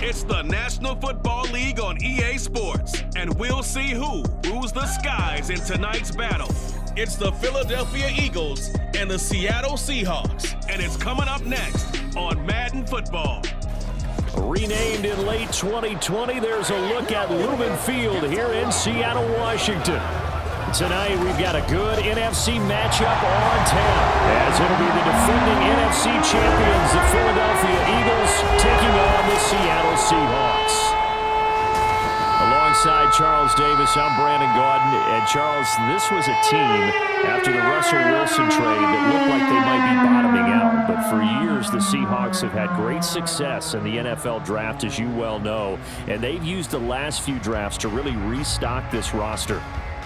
It's the National Football League on EA Sports, and we'll see who rules the skies in tonight's battle. It's the Philadelphia Eagles and the Seattle Seahawks, and it's coming up next on Madden Football. Renamed in late 2020, there's a look at Lumen Field here in Seattle, Washington. Tonight, we've got a good NFC matchup on tap, as it'll be the defending NFC champions, the Philadelphia Eagles, taking on the Seattle Seahawks. Alongside Charles Davis, I'm Brandon Gaudin. And Charles, this was a team after the Russell Wilson trade that looked like they might be bottoming out. But for years, the Seahawks have had great success in the NFL draft, as you well know. And they've used the last few drafts to really restock this roster.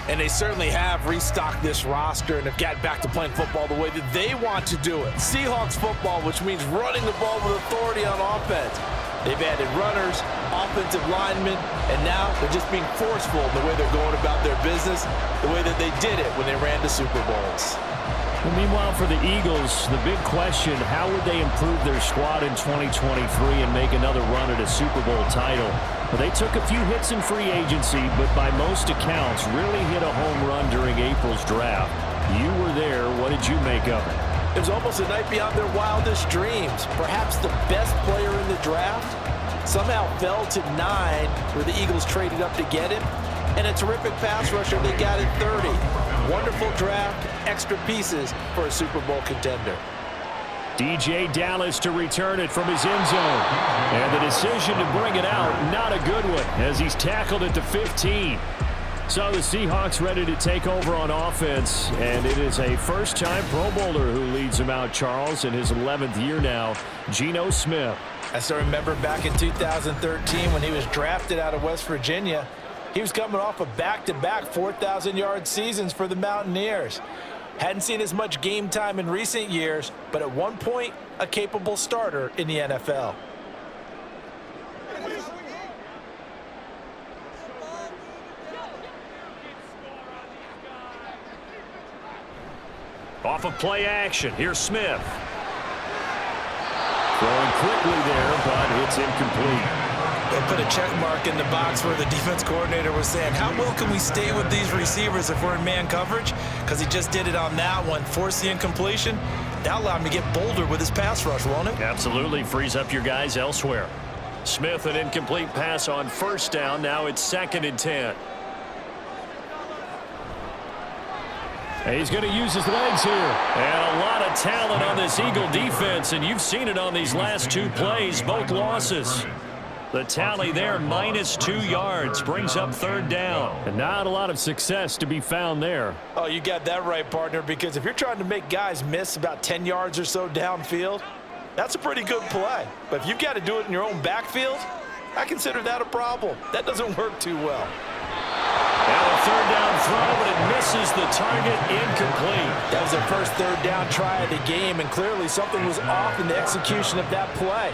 And they certainly have restocked this roster and have gotten back to playing football the way that they want to do it. Seahawks football, which means running the ball with authority on offense. They've added runners, offensive linemen, and now they're just being forceful in the way they're going about their business, the way that they did it when they ran to Super Bowls. Well, meanwhile, for the Eagles, the big question, how would they improve their squad in 2023 and make another run at a Super Bowl title? Well, they took a few hits in free agency, but by most accounts, really hit a home run during April's draft. You were there. What did you make of it? It was almost a night beyond their wildest dreams. Perhaps the best player in the draft somehow fell to 9, where the Eagles traded up to get him. And a terrific pass rusher they got at 30. Wonderful draft, extra pieces for a Super Bowl contender. DJ Dallas to return it from his end zone. And the decision to bring it out, not a good one, as he's tackled at the 15. So the Seahawks ready to take over on offense, and it is a first-time Pro Bowler who leads them out, Charles, in his 11th year now, Geno Smith. I still remember back in 2013 when he was drafted out of West Virginia. He was coming off a back-to-back 4,000-yard seasons for the Mountaineers. Hadn't seen as much game time in recent years, but at one point, a capable starter in the NFL. Off of play action, here's Smith. Throwing quickly there, but it's incomplete. They put a check mark in the box where the defense coordinator was saying, how well can we stay with these receivers if we're in man coverage? Because he just did it on that one, forced the incompletion. That allowed him to get bolder with his pass rush, won't it? Absolutely, frees up your guys elsewhere. Smith, an incomplete pass on first down. Now it's 2nd and 10. He's going to use his legs here. And a lot of talent on this Eagle defense, and you've seen it on these last 2 plays, both losses. The tally there, -2 yards, brings up 3rd down. And not a lot of success to be found there. Oh, you got that right, partner, because if you're trying to make guys miss about 10 yards or so downfield, that's a pretty good play. But if you've got to do it in your own backfield, I consider that a problem. That doesn't work too well. Now a 3rd down throw, but it misses the target, incomplete. That was their first 3rd down try of the game, and clearly something was off in the execution of that play.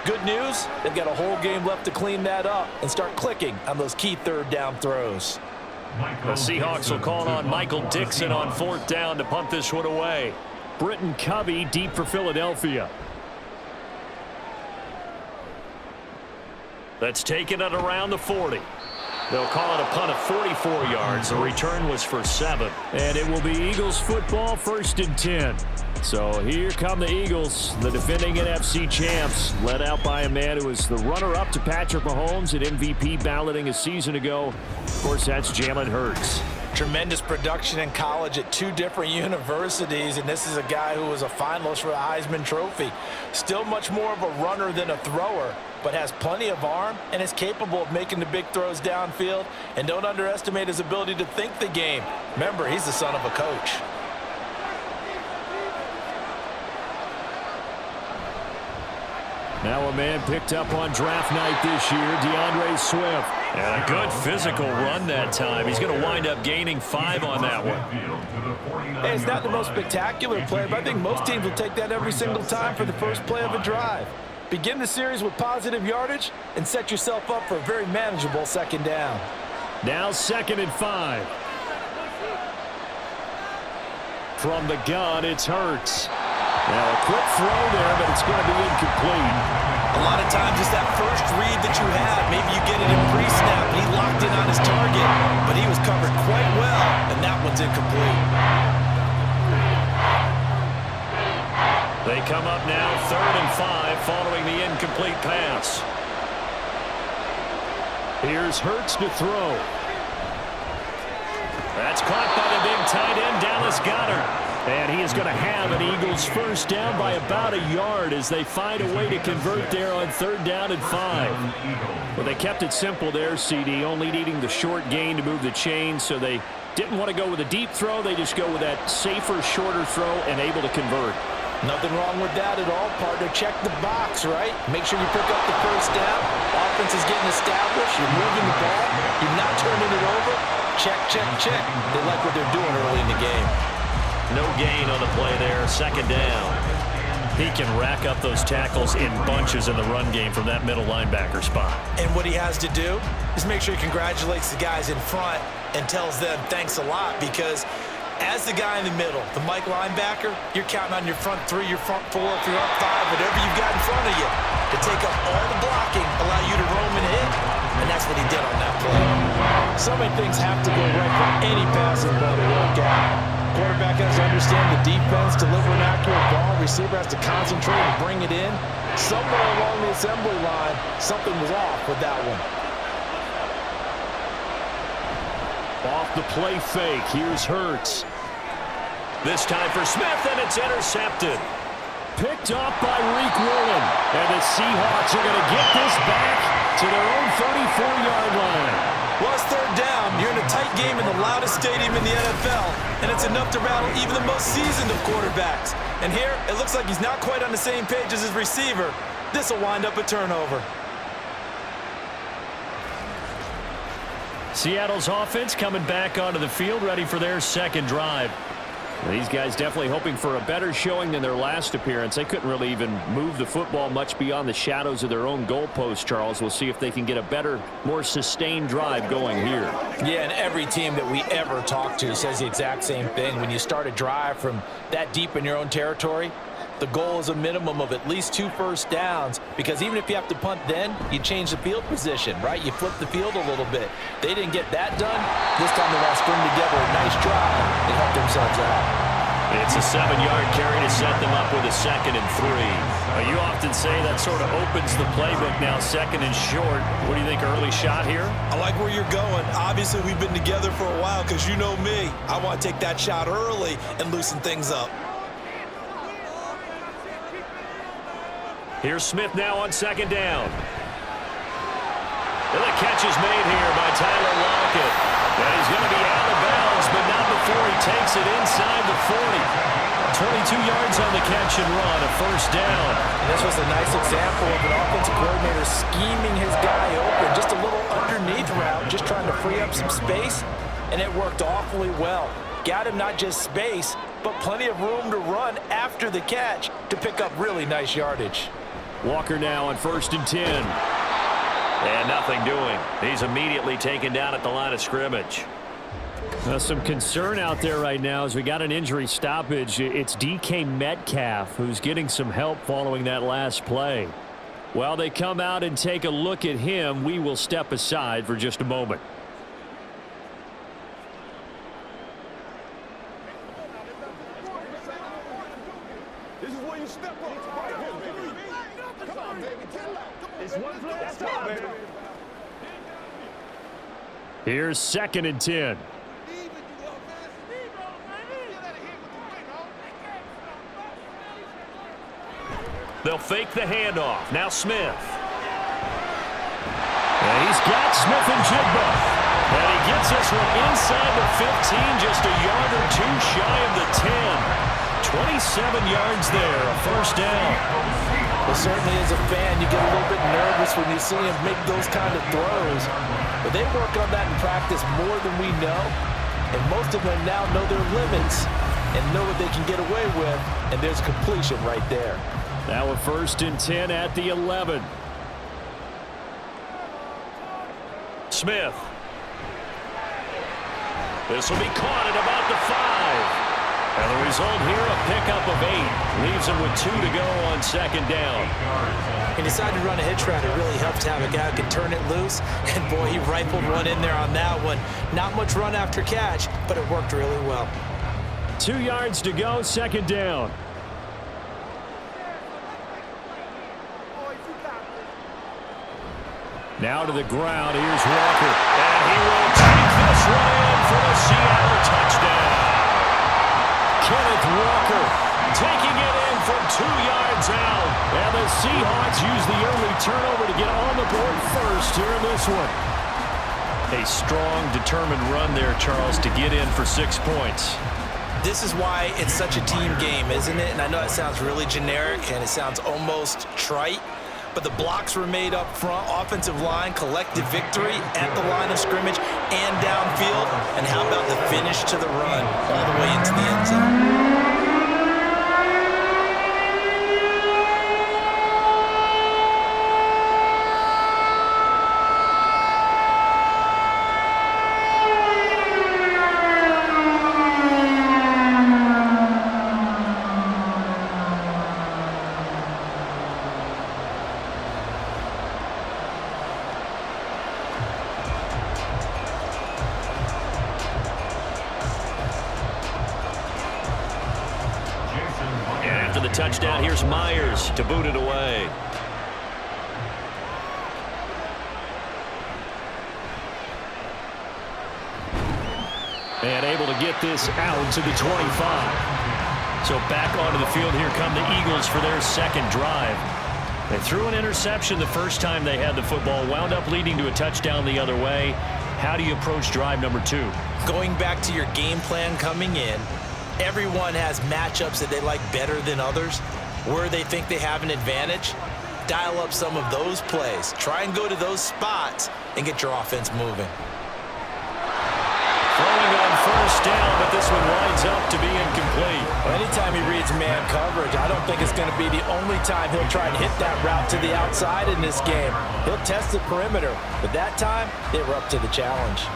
Good news, they've got a whole game left to clean that up and start clicking on those key 3rd down throws. The Seahawks will call on Michael Dixon on 4th down to punt this one away. Britton Covey deep for Philadelphia. That's taken at around the 40. They'll call it a punt of 44 yards. The return was for 7. And it will be Eagles football, 1st and 10. So here come the Eagles, the defending NFC champs, led out by a man who was the runner-up to Patrick Mahomes at MVP balloting a season ago. Of course, that's Jalen Hurts. Tremendous production in college at 2 different universities, and this is a guy who was a finalist for the Heisman Trophy. Still much more of a runner than a thrower, but has plenty of arm and is capable of making the big throws downfield. And don't underestimate his ability to think the game. Remember, he's the son of a coach. Now a man picked up on draft night this year, DeAndre Swift. And a good physical run that time. He's going to wind up gaining 5 on that one. Hey, it's not the most spectacular play, but I think most teams will take that every single time for the first play of a drive. Begin the series with positive yardage and set yourself up for a very manageable 2nd down. Now 2nd and 5. From the gun, it's Hurts. Now a quick throw there, but it's going to be incomplete. A lot of times it's that first read that you have. Maybe you get it in pre-snap, and he locked in on his target, but he was covered quite well, and that one's incomplete. They come up now 3rd and 5 following the incomplete pass. Here's Hurts to throw. That's caught by the big tight end, Dallas Goedert. And he is going to have an Eagles first down by about a yard as they find a way to convert there on 3rd down and 5. Well, they kept it simple there, CD, only needing the short gain to move the chain, so they didn't want to go with a deep throw. They just go with that safer, shorter throw and able to convert. Nothing wrong with that at all, partner. Check the box, right? Make sure you pick up the first down. Offense is getting established. You're moving the ball. You're not turning it over. Check, check, check. They like what they're doing early in the game. No gain on the play there. 2nd down. He can rack up those tackles in bunches in the run game from that middle linebacker spot. And what he has to do is make sure he congratulates the guys in front and tells them thanks a lot, because as the guy in the middle, the Mike linebacker, you're counting on your front 3, your front 4, if you're up 5, whatever you've got in front of you to take up all the blocking, allow you to roam and hit, and that's what he did on that play. So many things have to go right for any passing play to work out. Quarterback has to understand the defense, deliver an accurate ball. Receiver has to concentrate and bring it in. Somewhere along the assembly line, something was off with that one. Off the play fake. Here's Hurts. This time for Smith, and it's intercepted. Picked up by Reek Woolen. And the Seahawks are going to get this back to their own 34-yard line. Well, it's 3rd down. You're in a tight game in the loudest stadium in the NFL, and it's enough to rattle even the most seasoned of quarterbacks. And here, it looks like he's not quite on the same page as his receiver. This will wind up a turnover. Seattle's offense coming back onto the field, ready for their 2nd drive. These guys definitely hoping for a better showing than their last appearance. They couldn't really even move the football much beyond the shadows of their own goalpost, Charles. We'll see if they can get a better, more sustained drive going here. Yeah, and every team that we ever talk to says the exact same thing. When you start a drive from that deep in your own territory, the goal is a minimum of at least 2 first downs, because even if you have to punt then, you change the field position, right? You flip the field a little bit. They didn't get that done. This time they want to string together a nice drive and help themselves out. It's a 7-yard carry to set them up with a 2nd and 3. You often say that sort of opens the playbook now, 2nd and short. What do you think, early shot here? I like where you're going. Obviously, we've been together for a while, because you know me. I want to take that shot early and loosen things up. Here's Smith now on 2nd down. And the catch is made here by Tyler Lockett. And he's going to be out of bounds, but not before he takes it inside the 40. 22 yards on the catch and run, a first down. And this was a nice example of an offensive coordinator scheming his guy open. Just a little underneath route, just trying to free up some space, and it worked awfully well. Got him not just space, but plenty of room to run after the catch to pick up really nice yardage. Walker now on 1st and 10. And nothing doing. He's immediately taken down at the line of scrimmage. Some concern out there right now as we got an injury stoppage. It's DK Metcalf who's getting some help following that last play. While they come out and take a look at him, we will step aside for just a moment. This is where you step up. Right here, baby. Come on, baby. It's one play at a time, baby. Here's 2nd and 10. They'll fake the handoff. Now Smith. And he's got Smith and Jigba. And he gets us from inside the 15, just a yard or 2 shy of the 10. 27 yards there, a first down. Well, certainly as a fan, you get a little bit nervous when you see him make those kind of throws. But they work on that in practice more than we know. And most of them now know their limits and know what they can get away with. And there's completion right there. Now a 1st and 10 at the 11. Smith. This will be caught at about the 5. And the result here, a pickup of 8. Leaves him with 2 to go on second down. He decided to run a hitch route. It really helped to have a guy who could turn it loose. And, boy, he rifled one in there on that one. Not much run after catch, but it worked really well. 2 yards to go, second down. Now to the ground. Here's Walker. And he will take this one in for the Seattle touchdown. Kenneth Walker taking it in from 2 yards out. And the Seahawks use the early turnover to get on the board first here in this one. A strong, determined run there, Charles, to get in for 6 points. This is why it's such a team game, isn't it? And I know it sounds really generic and it sounds almost trite, but the blocks were made up front, offensive line, collective victory at the line of scrimmage and downfield. And how about the finish to the run all the way into the end zone? Touchdown. Here's Myers to boot it away. And able to get this out to the 25. So back onto the field here come the Eagles for their second drive. They threw an interception the first time they had the football, wound up leading to a touchdown the other way. How do you approach drive number 2? Going back to your game plan coming in, everyone has matchups that they like better than others, where they think they have an advantage. Dial up some of those plays. Try and go to those spots and get your offense moving. Throwing on first down, but this one winds up to be incomplete. Well, anytime he reads man coverage, I don't think it's going to be the only time he'll try and hit that route to the outside in this game. He'll test the perimeter, but that time they were up to the challenge.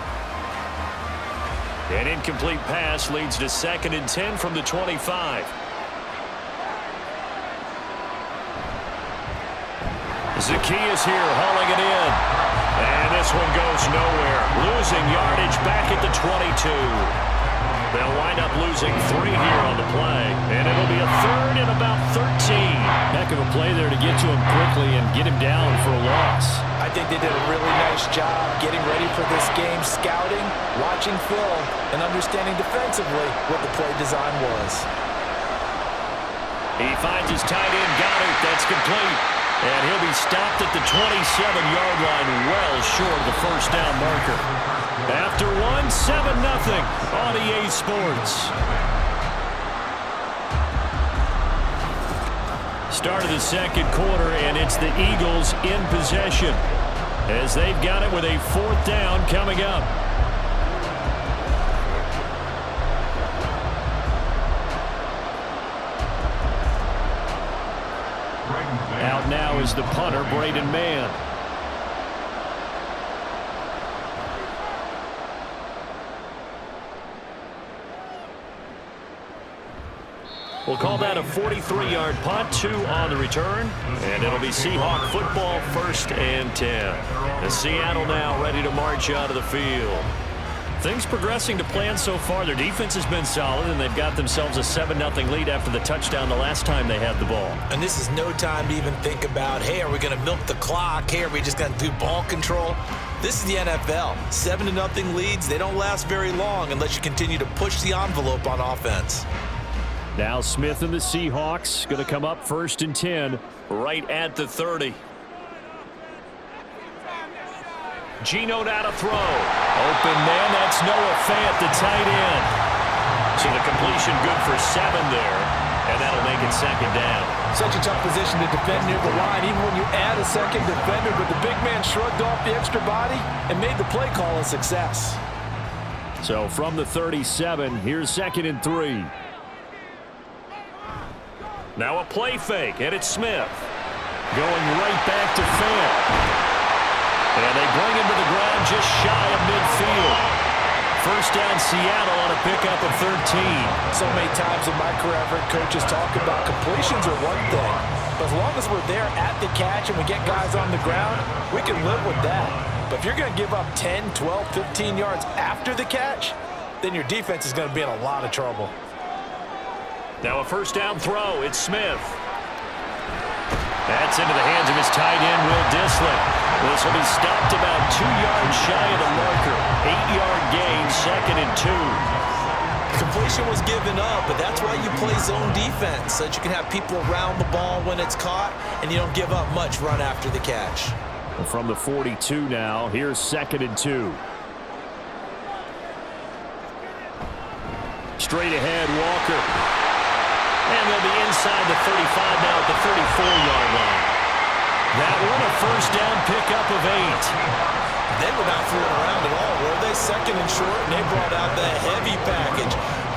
An incomplete pass leads to 2nd and 10 from the 25. Zacchaeus here hauling it in. And this one goes nowhere. Losing yardage back at the 22. They'll wind up losing 3 here on the play. And it'll be a 3rd and about 13. Heck of a play there to get to him quickly and get him down for a loss. I think they did a really nice job getting ready for this game, scouting, watching film, and understanding defensively what the play design was. He finds his tight end, Goddard. That's complete. And he'll be stopped at the 27-yard line, well short of the first down marker. After 7-0 on EA Sports. Start of the second quarter, and it's the Eagles in possession as they've got it with a 4th down coming up. Out now is the punter, Braden Mann. We'll call that a 43-yard punt, 2 on the return, and it'll be Seahawk football, 1st and 10. And Seattle now ready to march out of the field. Things progressing to plan so far. Their defense has been solid, and they've got themselves a 7-0 lead after the touchdown the last time they had the ball. And this is no time to even think about, hey, are we going to milk the clock? Hey, are we just going to do ball control? This is the NFL. 7-0 leads, they don't last very long unless you continue to push the envelope on offense. Now Smith and the Seahawks going to come up 1st and 10 right at the 30. Geno now to throw. Open man, that's Noah Fant, the tight end. So the completion good for 7 there, and that'll make it 2nd down. Such a tough position to defend near the line, even when you add a second defender, but the big man shrugged off the extra body and made the play call a success. So from the 37, here's 2nd and 3. Now a play fake, and it's Smith. Going right back to Fant. And they bring him to the ground just shy of midfield. first down Seattle on a pickup of 13. So many times in my career, I've heard coaches talk about completions are one thing, but as long as we're there at the catch and we get guys on the ground, we can live with that. But if you're going to give up 10, 12, 15 yards after the catch, then your defense is going to be in a lot of trouble. Now a first down throw. It's Smith. That's into the hands of his tight end, Will Dissly. This will be stopped about 2 yards shy of the marker. 8-yard gain, 2nd and 2. Completion was given up, but that's why you play zone defense, so that you can have people around the ball when it's caught, and you don't give up much run after the catch. From the 42 now, here's 2nd and 2. Straight ahead, Walker. And they'll be inside the 35 now at the 34-yard line. That one a first down pickup of 8. They were not fooling around at all, were they? 2nd and short, and they brought out the heavy package.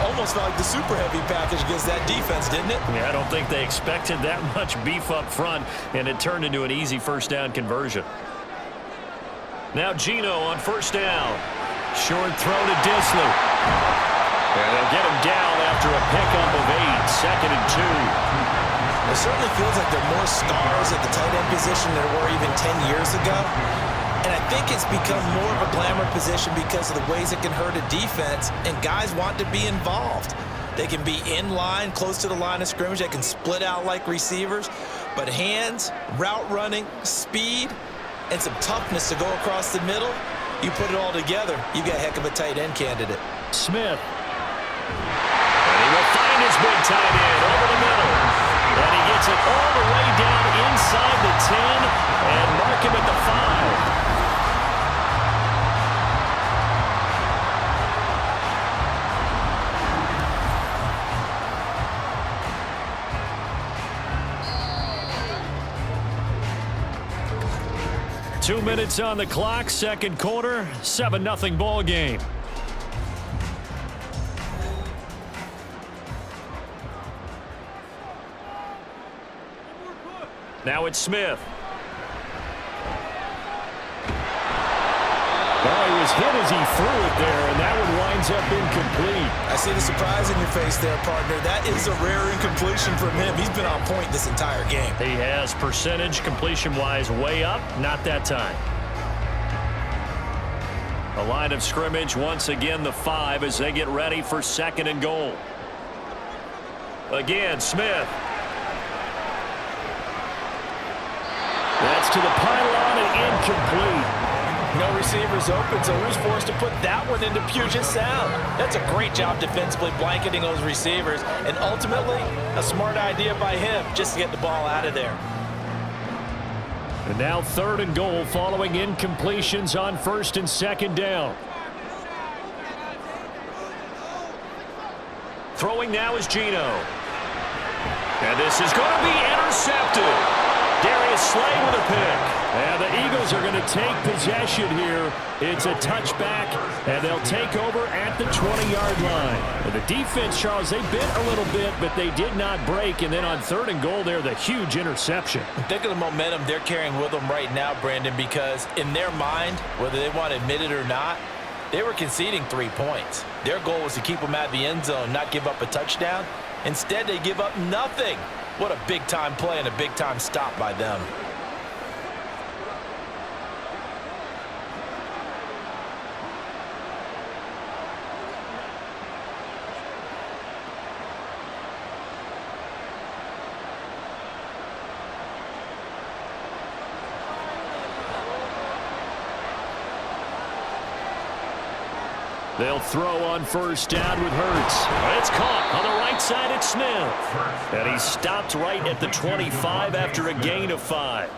Almost felt like the super heavy package against that defense, didn't it? Yeah, I don't think they expected that much beef up front, and it turned into an easy first down conversion. Now Geno on first down. Short throw to Dissly. And they'll get him down after a pickup of 8, 2nd and 2. It certainly feels like there are more stars at the tight end position than there were even 10 years ago. And I think it's become more of a glamour position because of the ways it can hurt a defense, and guys want to be involved. They can be in line, close to the line of scrimmage. They can split out like receivers. But hands, route running, speed, and some toughness to go across the middle, you put it all together, you got a heck of a tight end candidate. Smith. And he will find his big tight end over the middle. And he gets it all the way down inside the 10 and mark him at the 5. 2 minutes on the clock, second quarter, 7-0 ball game. Now it's Smith. Well, he was hit as he threw it there, and that one winds up incomplete. I see the surprise in your face there, partner. That is a rare incompletion from him. He's been on point this entire game. He has percentage completion-wise way up, not that time. A line of scrimmage, once again the 5 as they get ready for 2nd and goal. Again, Smith. That's to the pylon and incomplete. No receivers open, so who's forced to put that one into Puget Sound? That's a great job defensively blanketing those receivers, and ultimately a smart idea by him just to get the ball out of there. And now 3rd and goal following incompletions on 1st and 2nd down. Throwing now is Geno. And this is going to be intercepted. Darius Slay with a pick. And the Eagles are going to take possession here. It's a touchback, and they'll take over at the 20-yard line. And the defense, Charles, they bit a little bit, but they did not break. And then on 3rd and goal there, the huge interception. Think of the momentum they're carrying with them right now, Brandon, because in their mind, whether they want to admit it or not, they were conceding 3 points. Their goal was to keep them at the end zone, not give up a touchdown. Instead, they give up nothing. What a big-time play and a big-time stop by them. They'll throw on 1st down with Hurts. It's caught on the right side. It's Smith. And he stopped right at the 25 after a gain of 5.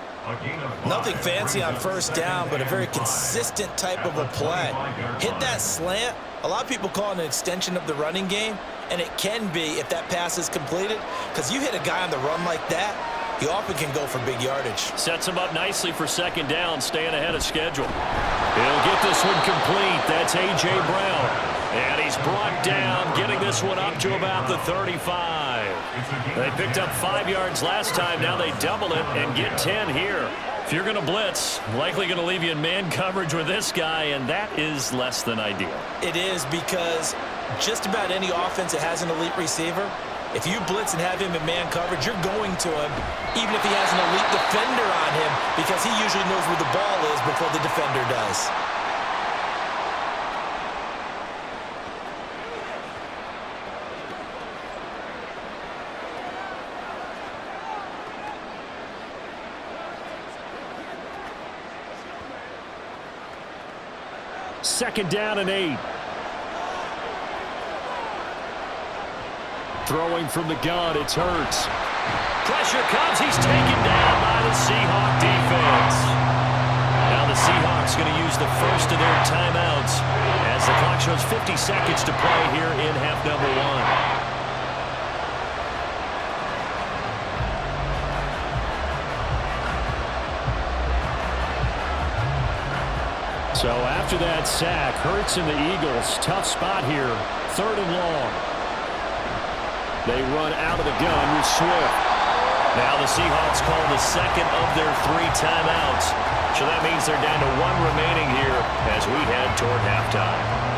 Nothing fancy on 1st down, but a very consistent type of a play. Hit that slant. A lot of people call it an extension of the running game, and it can be if that pass is completed, because you hit a guy on the run like that, he often can go for big yardage. Sets him up nicely for 2nd down, staying ahead of schedule. He'll get this one complete. That's A.J. Brown. And he's brought down, getting this one up to about the 35. They picked up 5 yards last time. Now they double it and get 10 here. If you're going to blitz, likely going to leave you in man coverage with this guy, and that is less than ideal. It is, because just about any offense that has an elite receiver, if you blitz and have him in man coverage, you're going to him, even if he has an elite defender on him, because he usually knows where the ball is before the defender does. Second down and 8. Throwing from the gun, it's Hurts. Pressure comes. He's taken down by the Seahawk defense. Now the Seahawks going to use the first of their timeouts as the clock shows 50 seconds to play here in half number 1. So after that sack, Hurts and the Eagles, tough spot here, 3rd and long. They run out of the gun with Swift. Now the Seahawks call the second of their 3 timeouts. So that means they're down to 1 remaining here as we head toward halftime.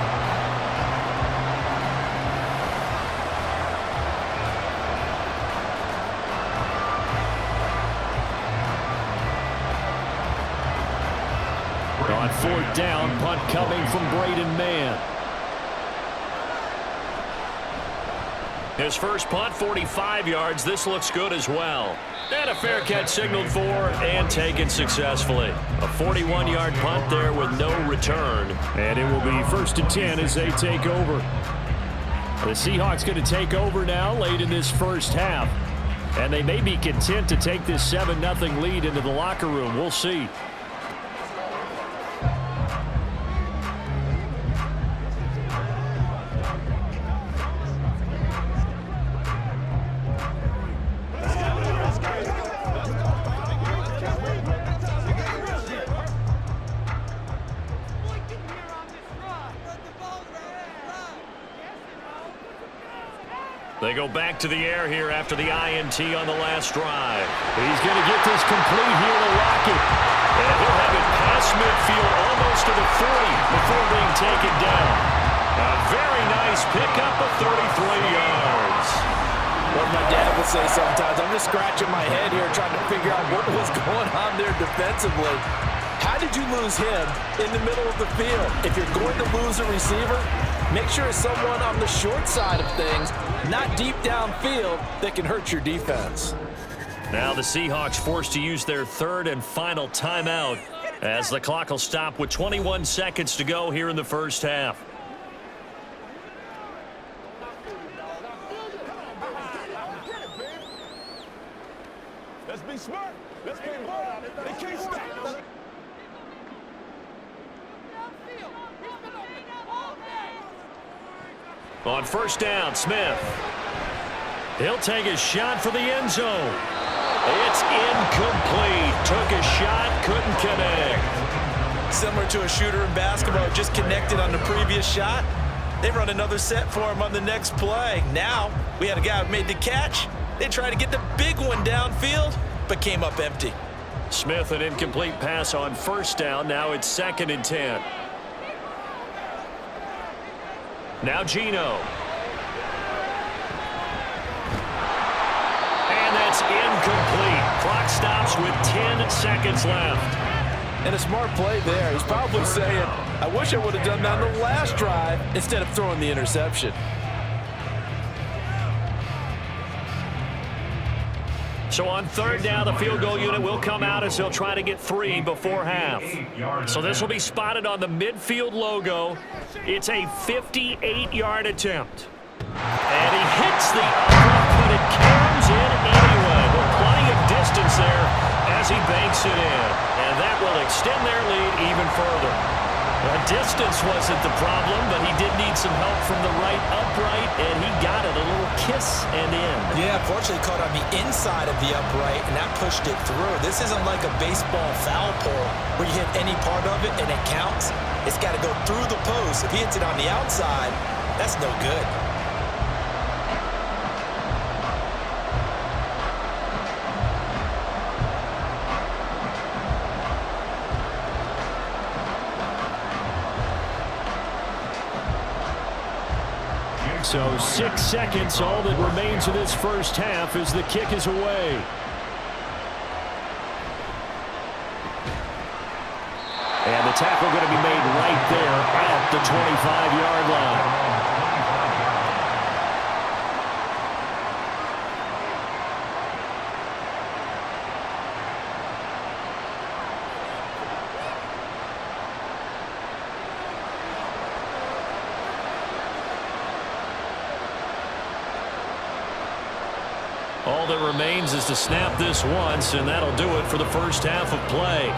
On 4th down, punt coming from Braden Mann. His first punt, 45 yards. This looks good as well. And a fair catch signaled for and taken successfully. A 41-yard punt there with no return. And it will be 1st and 10 as they take over. The Seahawks going to take over now late in this first half. And they may be content to take this 7-0 lead into the locker room. We'll see. They go back to the air here after the INT on the last drive. He's going to get this complete here to Lockett. And he'll have it past midfield almost to the 40 before being taken down. A very nice pickup of 33 yards. What my dad would say sometimes, I'm just scratching my head here trying to figure out what was going on there defensively. How did you lose him in the middle of the field? If you're going to lose a receiver, make sure it's someone on the short side of things, not deep downfield, that can hurt your defense. Now the Seahawks forced to use their 3rd and final timeout as the clock will stop with 21 seconds to go here in the first half. Let's be smart. Let's play ball. They can't stop us. On 1st down, Smith. He'll take a shot for the end zone. It's incomplete. Took a shot, couldn't connect. Similar to a shooter in basketball, just connected on the previous shot. They run another set for him on the next play. Now, we had a guy who made the catch. They tried to get the big one downfield, but came up empty. Smith, an incomplete pass on 1st down. Now it's 2nd and 10. Now Geno. And that's incomplete. Clock stops with 10 seconds left. And a smart play there. He's probably saying, I wish I would have done that on the last drive instead of throwing the interception. So on 3rd down, the field goal unit will come out as they'll try to get 3 before half. So this will be spotted on the midfield logo. It's a 58-yard attempt. And he hits the upright, but it comes in anyway. With plenty of distance there as he banks it in. And that will extend their lead even further. The distance wasn't the problem, but he did need some help from the right upright, and he got it a little kiss and in. Yeah, fortunately caught on the inside of the upright, and that pushed it through. This isn't like a baseball foul pole where you hit any part of it and it counts. It's got to go through the post. If he hits it on the outside, that's no good. So 6 seconds, all that remains of this first half as the kick is away. And the tackle going to be made right there at the 25-yard line. All that remains is to snap this once, and that'll do it for the first half of play.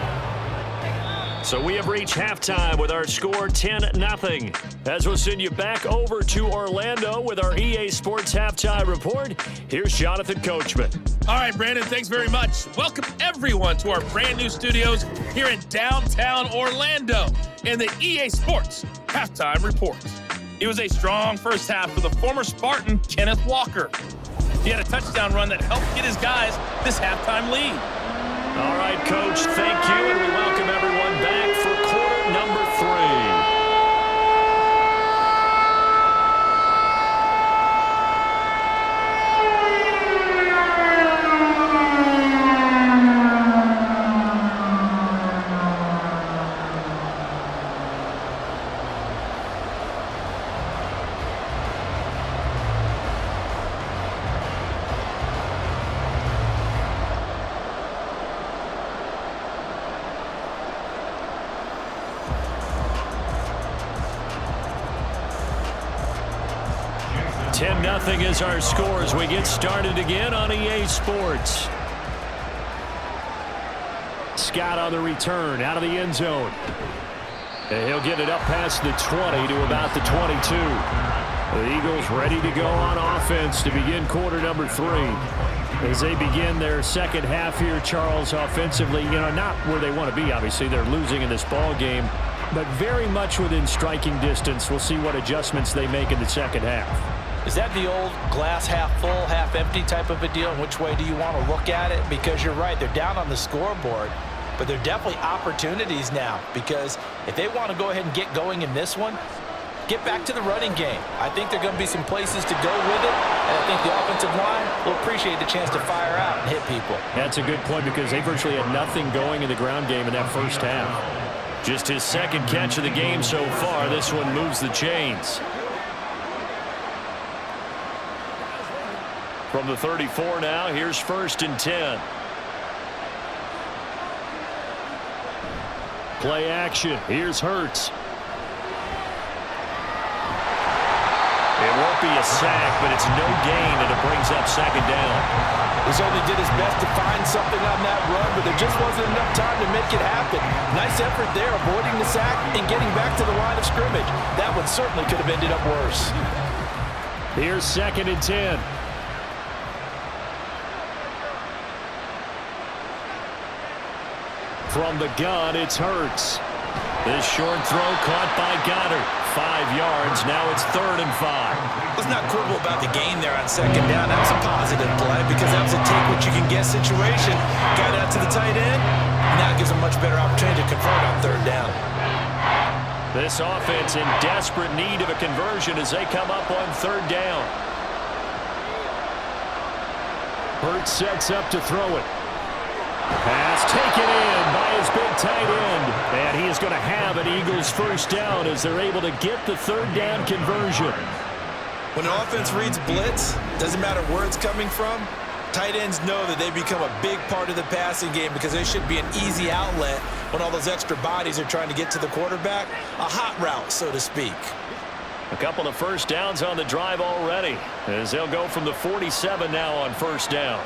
So we have reached halftime with our score 10-0. As we'll send you back over to Orlando with our EA Sports Halftime Report, here's Jonathan Coachman. All right, Brandon, thanks very much. Welcome, everyone, to our brand new studios here in downtown Orlando in the EA Sports Halftime Report. It was a strong first half for the former Spartan, Kenneth Walker. He had a touchdown run that helped get his guys this halftime lead. All right, Coach, thank you, and we welcome everyone back for quarter number 3. Nothing is our score as we get started again on EA Sports. Scott on the return out of the end zone. And he'll get it up past the 20 to about the 22. The Eagles ready to go on offense to begin quarter number 3. As they begin their second half here, Charles, offensively, not where they want to be, obviously. They're losing in this ball game, but very much within striking distance. We'll see what adjustments they make in the second half. Is that the old glass half full, half empty type of a deal? Which way do you want to look at it? Because you're right, they're down on the scoreboard, but they're definitely opportunities now, because if they want to go ahead and get going in this one, get back to the running game. I think there are going to be some places to go with it, and I think the offensive line will appreciate the chance to fire out and hit people. That's a good point, because they virtually had nothing going in the ground game in that first half. Just his second catch of the game so far. This one moves the chains. From the 34 now, here's 1st and 10. Play action. Here's Hurts. It won't be a sack, but it's no gain, and it brings up 2nd down. He certainly did his best to find something on that run, but there just wasn't enough time to make it happen. Nice effort there, avoiding the sack and getting back to the line of scrimmage. That one certainly could have ended up worse. Here's 2nd and 10. From the gun, it's Hurts. This short throw caught by Goddard. 5 yards. Now it's 3rd and 5. Let's not quibble about the gain there on 2nd down. That's a positive play because that was a take-what-you-can-get situation. Got out to the tight end. Now gives a much better opportunity to convert on 3rd down. This offense in desperate need of a conversion as they come up on 3rd down. Hurts sets up to throw it. Pass taken in by his big tight end. And he is going to have an Eagles first down as they're able to get the 3rd down conversion. When an offense reads blitz, doesn't matter where it's coming from, tight ends know that they become a big part of the passing game because they should be an easy outlet when all those extra bodies are trying to get to the quarterback. A hot route, so to speak. A couple of first downs on the drive already as they'll go from the 47 now on 1st down.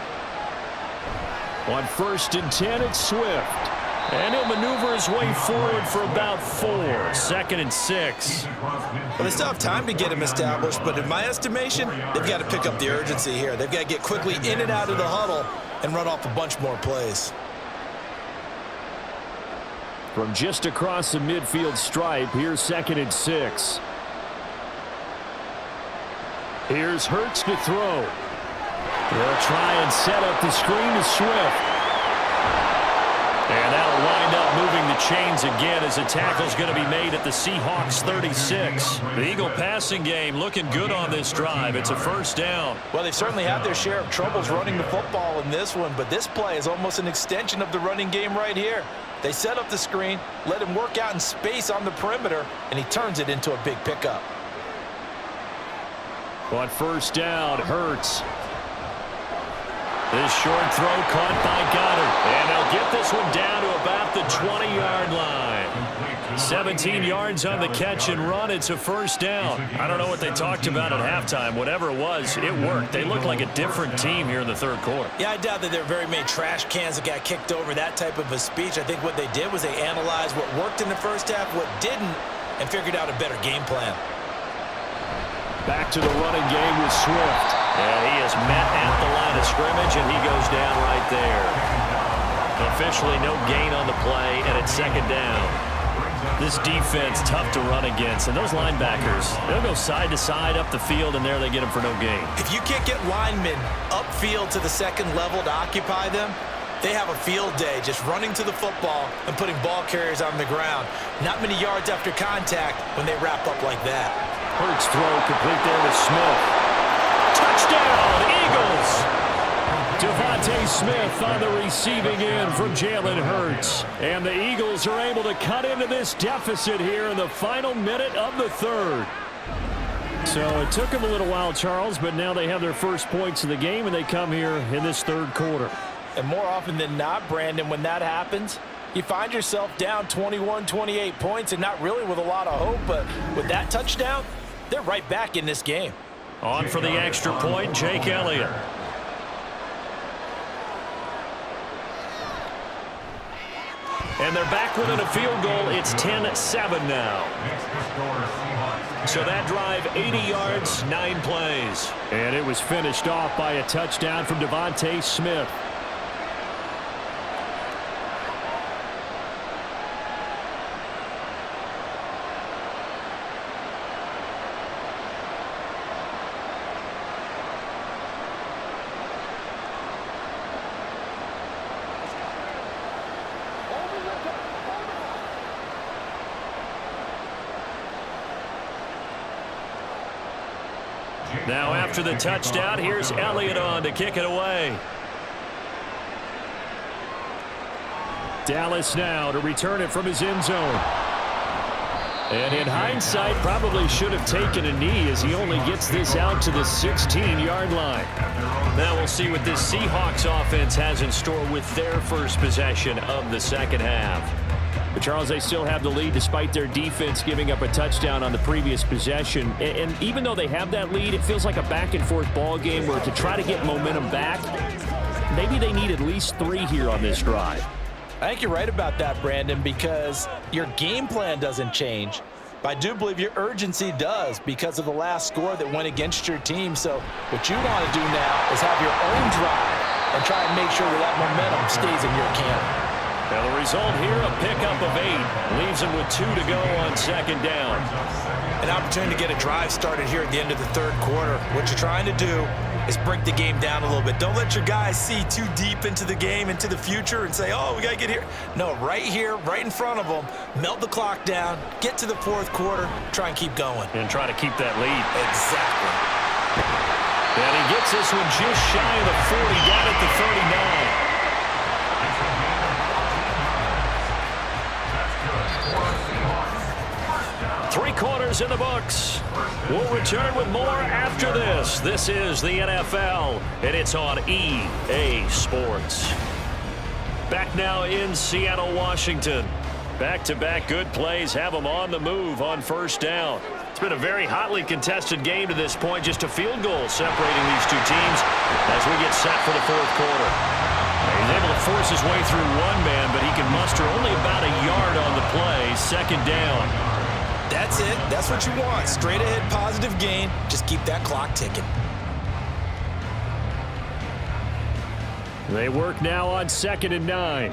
On 1st and 10, it's Swift. And he'll maneuver his way forward for about 4. 2nd and 6. Well, they still have time to get him established, but in my estimation, they've got to pick up the urgency here. They've got to get quickly in and out of the huddle and run off a bunch more plays. From just across the midfield stripe, here's 2nd and 6. Here's Hurts to throw. They'll try and set up the screen to Swift. And that'll wind up moving the chains again as a tackle's going to be made at the Seahawks 36. The Eagle passing game looking good on this drive. It's a first down. Well, they've certainly had their share of troubles running the football in this one, but this play is almost an extension of the running game right here. They set up the screen, let him work out in space on the perimeter, and he turns it into a big pickup. On first down, Hurts. This short throw caught by Goddard. And they'll get this one down to about the 20-yard line. 17 yards on the catch and run. It's a first down. I don't know what they talked about at halftime. Whatever it was, it worked. They looked like a different team here in the third quarter. Yeah, I doubt that there were very many trash cans that got kicked over, that type of a speech. I think what they did was they analyzed what worked in the first half, what didn't, and figured out a better game plan. Back to the running game with Swift. And he is met at the line of scrimmage, and he goes down right there. Officially no gain on the play, and it's second down. This defense tough to run against, and those linebackers, they'll go side to side up the field, and there they get them for no gain. If you can't get linemen upfield to the second level to occupy them, they have a field day just running to the football and putting ball carriers on the ground. Not many yards after contact when they wrap up like that. Hurts throw complete there to Smith. Touchdown, Eagles! Devontae Smith on the receiving end from Jalen Hurts. And the Eagles are able to cut into this deficit here in the final minute of the third. So it took them a little while, Charles, but now they have their first points of the game, and they come here in this third quarter. And more often than not, Brandon, when that happens, you find yourself down 21, 28 points, and not really with a lot of hope, but with that touchdown, they're right back in this game. On for the extra point, Jake Elliott. And they're back within a field goal. It's 10-7 now. So that drive, 80 yards, 9 plays. And it was finished off by a touchdown from Devontae Smith. Now after the touchdown, here's Elliott on to kick it away. Dallas now to return it from his end zone. And in hindsight, probably should have taken a knee as he only gets this out to the 16-yard line. Now we'll see what this Seahawks offense has in store with their first possession of the second half. But Charles, they still have the lead despite their defense giving up a touchdown on the previous possession. And even though they have that lead, it feels like a back-and-forth ball game where to try to get momentum back, maybe they need at least 3 here on this drive. I think you're right about that, Brandon, because your game plan doesn't change. But I do believe your urgency does because of the last score that went against your team. So what you want to do now is have your own drive and try and make sure that momentum stays in your camp. Now the result here, a pickup of 8. Leaves them with 2 to go on second down. An opportunity to get a drive started here at the end of the third quarter. What you're trying to do is break the game down a little bit. Don't let your guys see too deep into the game, into the future, and say, oh, we got to get here. No, right here, right in front of them, melt the clock down, get to the fourth quarter, try and keep going. And try to keep that lead. Exactly. And he gets this one just shy of the 40, down at the 39. Three quarters in the books. We'll return with more after this. This is the NFL, and it's on EA Sports. Back now in Seattle, Washington. Back-to-back good plays have them on the move on first down. It's been a very hotly contested game to this point. Just a field goal separating these two teams as we get set for the fourth quarter. He's able to force his way through one man, but he can muster only about a yard on the play. Second down. That's it. That's what you want. Straight ahead, positive gain. Just keep that clock ticking. They work now on 2nd and 9.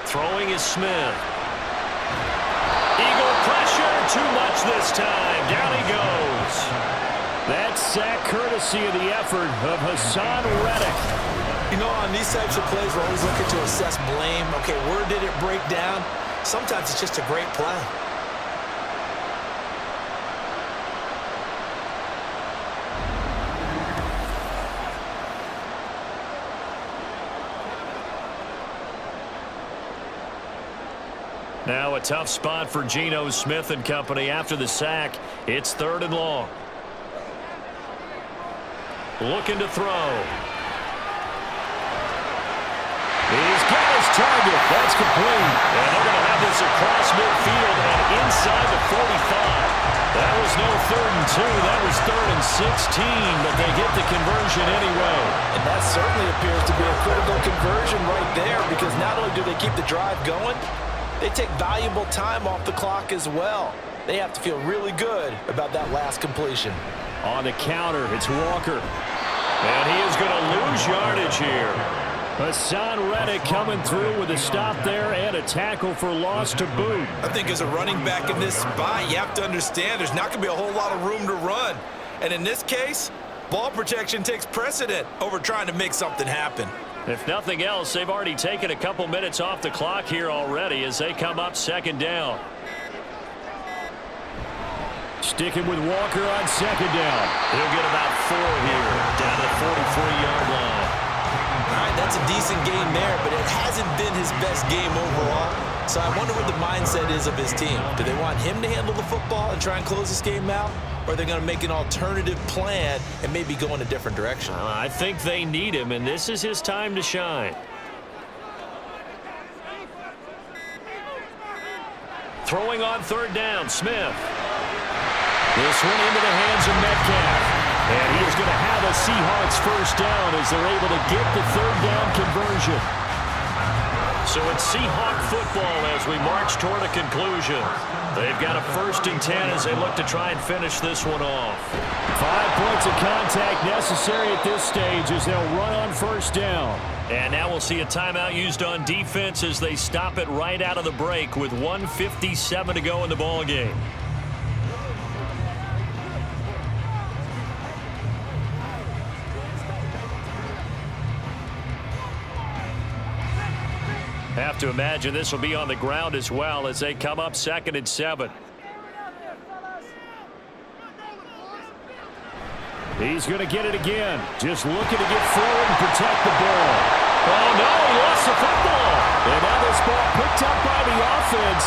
Throwing is Smith. Eagle pressure. Too much this time. Down he goes. That sack courtesy of the effort of Hassan Reddick. You know, on these types of plays, we're always looking to assess blame. Okay, where did it break down? Sometimes it's just a great play. Now a tough spot for Geno Smith and company after the sack. It's 3rd and long. Looking to throw. He's got his target. That's complete. And they're going to have this across midfield and inside the 45. That was no 3rd and 2. That was 3rd and 16, but they get the conversion anyway. And that certainly appears to be a critical conversion right there, because not only do they keep the drive going, they take valuable time off the clock as well. They have to feel really good about that last completion. On the counter, it's Walker. And he is going to lose yardage here. Hassan Reddick coming through with a stop there and a tackle for loss to boot. I think as a running back in this spot, you have to understand there's not going to be a whole lot of room to run. And in this case, ball protection takes precedent over trying to make something happen. If nothing else, they've already taken a couple minutes off the clock here already as they come up 2nd down. Sticking with Walker on 2nd down. He'll get about 4 here, down to the 44-yard line. All right, that's a decent game there, but it hasn't been his best game overall. So I wonder what the mindset is of his team. Do they want him to handle the football and try and close this game out? Or are they going to make an alternative plan and maybe go in a different direction? I think they need him, and this is his time to shine. Throwing on 3rd down, Smith. This one into the hands of Metcalf. And he is going to have a Seahawks 1st down as they're able to get the 3rd down conversion. So it's Seahawk football as we march toward a conclusion. They've got a 1st and 10 as they look to try and finish this one off. 5 points of contact necessary at this stage as they'll run on 1st down. And now we'll see a timeout used on defense as they stop it right out of the break with 1:57 to go in the ball game. Have to imagine this will be on the ground as well as they come up 2nd and 7. He's going to get it again. Just looking to get forward and protect the ball. Oh, no, he lost the football. And now this ball picked up by the offense.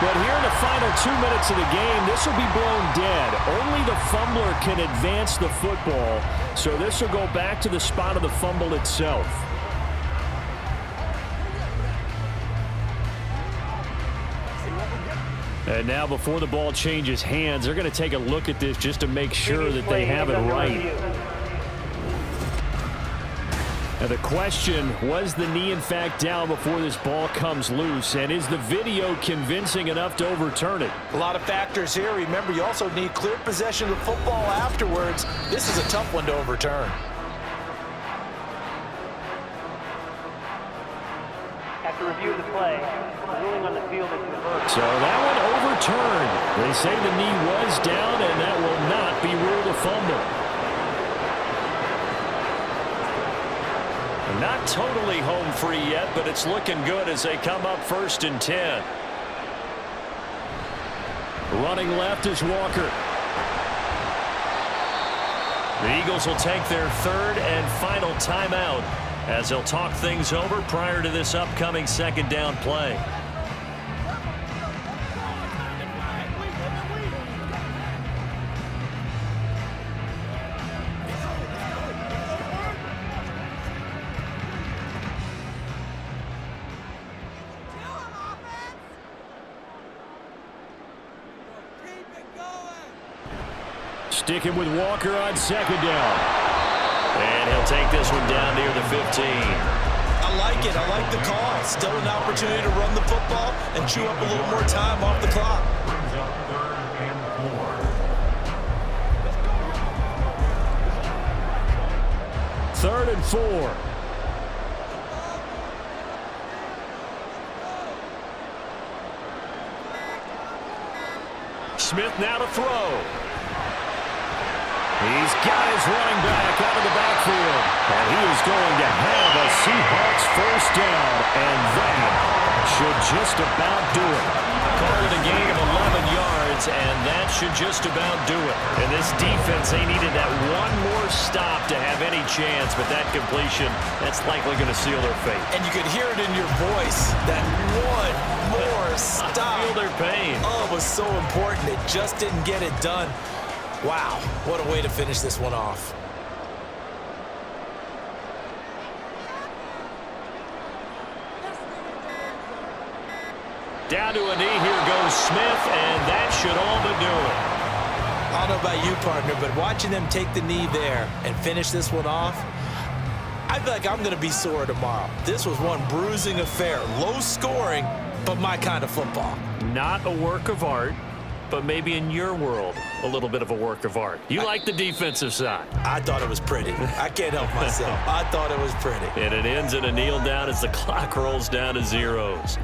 But here in the final 2 minutes of the game, this will be blown dead. Only the fumbler can advance the football. So this will go back to the spot of the fumble itself. And now before the ball changes hands, they're going to take a look at this just to make sure that they have it right. Now the question, was the knee in fact down before this ball comes loose? And is the video convincing enough to overturn it? A lot of factors here. Remember, you also need clear possession of the football afterwards. This is a tough one to overturn. After review of the play, the ruling on the field is reversed. So that one overturned. They say the knee was down, and that will not be ruled a fumble. Not totally home free yet, but it's looking good as they come up 1st and 10. Running left is Walker. The Eagles will take their 3rd and final timeout as they'll talk things over prior to this upcoming 2nd down play. Sticking with Walker on 2nd down. And he'll take this one down near the 15. I like it. I like the call. Still an opportunity to run the football and chew up a little more time off the clock. Third and 4. Smith now to throw. He's got his running back out of the backfield. And he is going to have a Seahawks first down, and that should just about do it. Call it a gain of 11 yards, and that should just about do it. And this defense, they needed that one more stop to have any chance, but that completion, that's likely going to seal their fate. And you could hear it in your voice, that one more stop. I feel their pain. Oh, it was so important. It just didn't get it done. Wow, what a way to finish this one off. Down to a knee, here goes Smith, and that should all but do it. I don't know about you, partner, but watching them take the knee there and finish this one off, I feel like I'm going to be sore tomorrow. This was one bruising affair. Low scoring, but my kind of football. Not a work of art, but maybe in your world, a little bit of a work of art. You like the defensive side. I thought it was pretty. I can't help myself. I thought it was pretty. And it ends in a kneel down as the clock rolls down to zeros.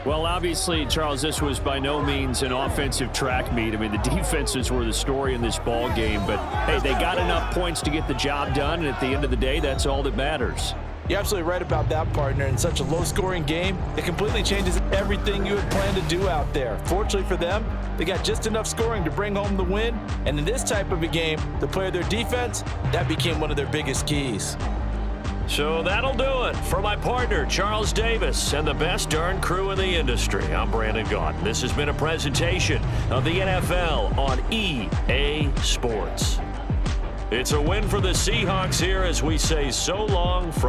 Well, obviously, Charles, this was by no means an offensive track meet. I mean, the defenses were the story in this ball game, but hey, they got enough points to get the job done, and at the end of the day, that's all that matters. You're absolutely right about that, partner. In such a low-scoring game, it completely changes everything you had planned to do out there. Fortunately for them, they got just enough scoring to bring home the win, and in this type of a game, to play their defense, that became one of their biggest keys. So that'll do it. For my partner, Charles Davis, and the best darn crew in the industry, I'm Brandon Gaudin. This has been a presentation of the NFL on EA Sports. It's a win for the Seahawks here as we say so long from